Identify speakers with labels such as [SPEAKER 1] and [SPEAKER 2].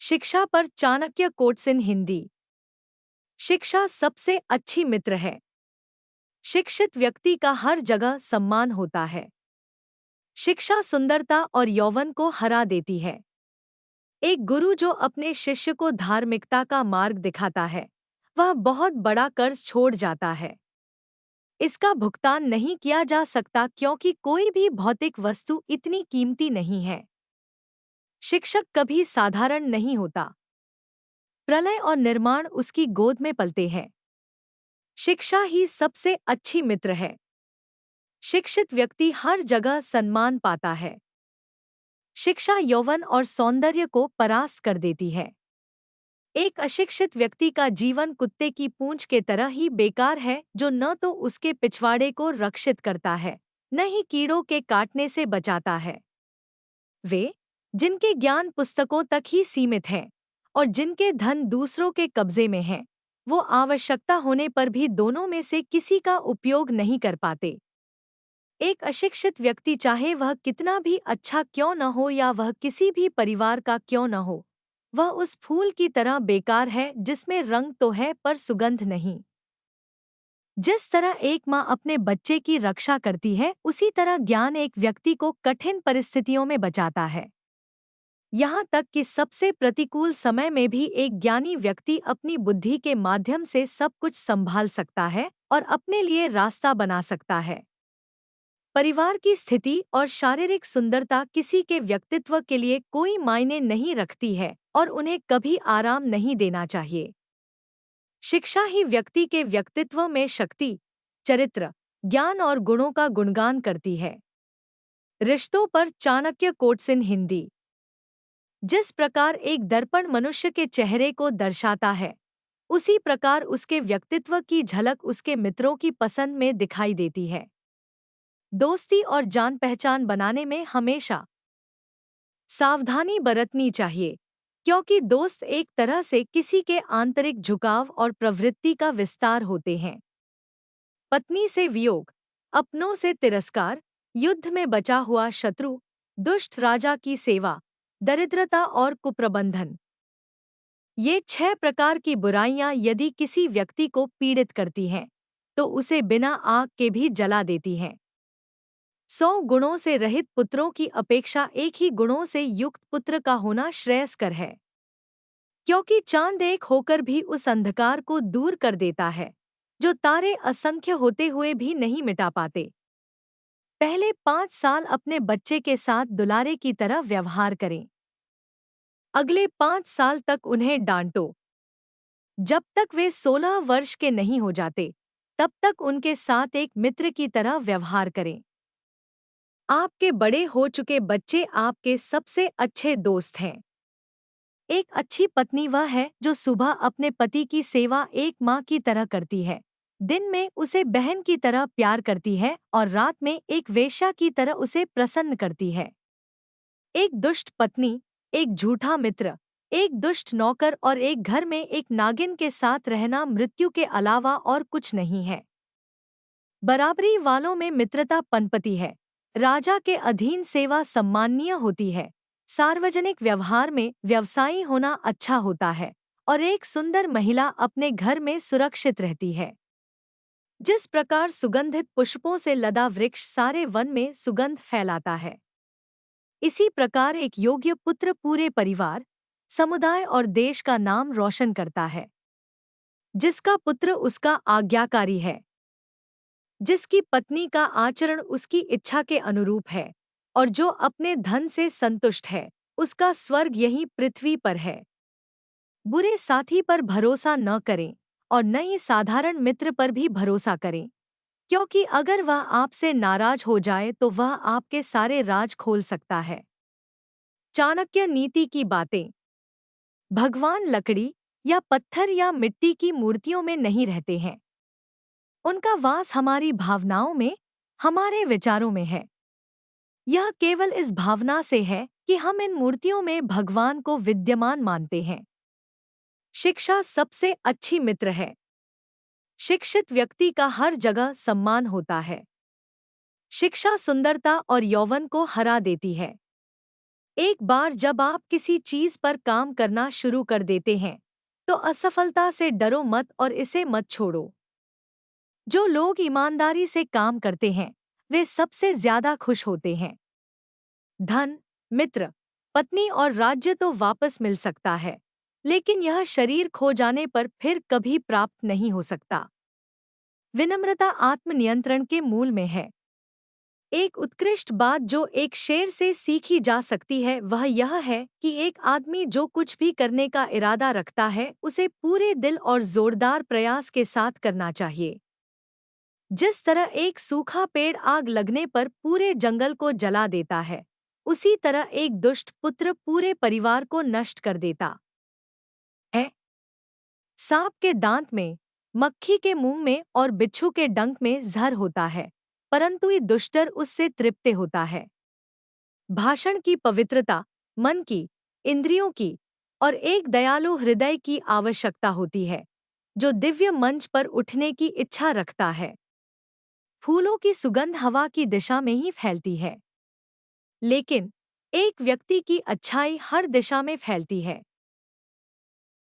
[SPEAKER 1] शिक्षा पर Chanakya quotes in Hindi. शिक्षा सबसे अच्छी मित्र है। शिक्षित व्यक्ति का हर जगह सम्मान होता है। शिक्षा सुंदरता और यौवन को हरा देती है। एक गुरु जो अपने शिष्य को धार्मिकता का मार्ग दिखाता है, वह बहुत बड़ा कर्ज छोड़ जाता है। इसका भुगतान नहीं किया जा सकता क्योंकि कोई भी भौतिक वस्तु इतनी कीमती नहीं है। शिक्षक कभी साधारण नहीं होता। प्रलय और निर्माण उसकी गोद में पलते हैं। शिक्षा ही सबसे अच्छी मित्र है। शिक्षित व्यक्ति हर जगह सम्मान पाता है। शिक्षा यौवन और सौंदर्य को परास्त कर देती है। एक अशिक्षित व्यक्ति का जीवन कुत्ते की पूंछ के तरह ही बेकार है, जो न तो उसके पिछवाड़े को रक्षित करता है, न ही कीड़ों के काटने से बचाता है। वे, जिनके ज्ञान पुस्तकों तक ही सीमित है और जिनके धन दूसरों के कब्जे में है, वो आवश्यकता होने पर भी दोनों में से किसी का उपयोग नहीं कर पाते। एक अशिक्षित व्यक्ति, चाहे वह कितना भी अच्छा क्यों न हो या वह किसी भी परिवार का क्यों न हो, वह उस फूल की तरह बेकार है जिसमें रंग तो है पर सुगंध नहीं। जिस तरह एक माँ अपने बच्चे की रक्षा करती है, उसी तरह ज्ञान एक व्यक्ति को कठिन परिस्थितियों में बचाता है। यहाँ तक कि सबसे प्रतिकूल समय में भी एक ज्ञानी व्यक्ति अपनी बुद्धि के माध्यम से सब कुछ संभाल सकता है और अपने लिए रास्ता बना सकता है। परिवार की स्थिति और शारीरिक सुंदरता किसी के व्यक्तित्व के लिए कोई मायने नहीं रखती है और उन्हें कभी आराम नहीं देना चाहिए। शिक्षा ही व्यक्ति के व्यक्तित्व में शक्ति, चरित्र, ज्ञान और गुणों का गुणगान करती है। रिश्तों पर चाणक्य कोट्स इन हिंदी। जिस प्रकार एक दर्पण मनुष्य के चेहरे को दर्शाता है, उसी प्रकार उसके व्यक्तित्व की झलक उसके मित्रों की पसंद में दिखाई देती है। दोस्ती और जान पहचान बनाने में हमेशा सावधानी बरतनी चाहिए, क्योंकि दोस्त एक तरह से किसी के आंतरिक झुकाव और प्रवृत्ति का विस्तार होते हैं। पत्नी से वियोग, अपनों से तिरस्कार, युद्ध में बचा हुआ शत्रु, दुष्ट राजा की सेवा, दरिद्रता और कुप्रबंधन, ये 6 प्रकार की बुराइयां यदि किसी व्यक्ति को पीड़ित करती हैं, तो उसे बिना आग के भी जला देती हैं। 100 गुणों से रहित पुत्रों की अपेक्षा एक ही गुणों से युक्त पुत्र का होना श्रेयस्कर है, क्योंकि चांद एक होकर भी उस अंधकार को दूर कर देता है जो तारे असंख्य होते हुए भी नहीं मिटा पाते। पहले 5 साल अपने बच्चे के साथ दुलारे की तरह व्यवहार करें। अगले 5 साल तक उन्हें डांटो। जब तक वे 16 वर्ष के नहीं हो जाते, तब तक उनके साथ एक मित्र की तरह व्यवहार करें। आपके बड़े हो चुके बच्चे आपके सबसे अच्छे दोस्त हैं। एक अच्छी पत्नी वह है जो सुबह अपने पति की सेवा एक माँ की तरह करती है, दिन में उसे बहन की तरह प्यार करती है और रात में एक वेश्या की तरह उसे प्रसन्न करती है। एक दुष्ट पत्नी, एक झूठा मित्र, एक दुष्ट नौकर और एक घर में एक नागिन के साथ रहना मृत्यु के अलावा और कुछ नहीं है। बराबरी वालों में मित्रता पनपती है। राजा के अधीन सेवा सम्माननीय होती है। सार्वजनिक व्यवहार में व्यवसायी होना अच्छा होता है और एक सुंदर महिला अपने घर में सुरक्षित रहती है। जिस प्रकार सुगंधित पुष्पों से लदा वृक्ष सारे वन में सुगंध फैलाता है, इसी प्रकार एक योग्य पुत्र पूरे परिवार, समुदाय और देश का नाम रोशन करता है। जिसका पुत्र उसका आज्ञाकारी है, जिसकी पत्नी का आचरण उसकी इच्छा के अनुरूप है और जो अपने धन से संतुष्ट है, उसका स्वर्ग यहीं पृथ्वी पर है। बुरे साथी पर भरोसा न करें और न ही साधारण मित्र पर भी भरोसा करें, क्योंकि अगर वह आपसे नाराज हो जाए तो वह आपके सारे राज खोल सकता है। चाणक्य नीति की बातें। भगवान लकड़ी या पत्थर या मिट्टी की मूर्तियों में नहीं रहते हैं। उनका वास हमारी भावनाओं में, हमारे विचारों में है। यह केवल इस भावना से है कि हम इन मूर्तियों में भगवान को विद्यमान मानते हैं। शिक्षा सबसे अच्छी मित्र है। शिक्षित व्यक्ति का हर जगह सम्मान होता है। शिक्षा सुंदरता और यौवन को हरा देती है। एक बार जब आप किसी चीज पर काम करना शुरू कर देते हैं, तो असफलता से डरो मत और इसे मत छोड़ो। जो लोग ईमानदारी से काम करते हैं, वे सबसे ज्यादा खुश होते हैं। धन, मित्र, पत्नी और राज्य तो वापस मिल सकता है, लेकिन यह शरीर खो जाने पर फिर कभी प्राप्त नहीं हो सकता। विनम्रता आत्मनियंत्रण के मूल में है। एक उत्कृष्ट बात जो एक शेर से सीखी जा सकती है वह यह है कि एक आदमी जो कुछ भी करने का इरादा रखता है उसे पूरे दिल और जोरदार प्रयास के साथ करना चाहिए। जिस तरह एक सूखा पेड़ आग लगने पर पूरे जंगल को जला देता है, उसी तरह एक दुष्ट पुत्र पूरे परिवार को नष्ट कर देता है। सांप के दांत में, मक्खी के मुंह में और बिच्छू के डंक में जहर होता है, परंतु ये दुष्टर उससे तृप्त होता है। भाषण की पवित्रता, मन की, इंद्रियों की और एक दयालु हृदय की आवश्यकता होती है, जो दिव्य मंच पर उठने की इच्छा रखता है। फूलों की सुगंध हवा की दिशा में ही फैलती है, लेकिन एक व्यक्ति की अच्छाई हर दिशा में फैलती है।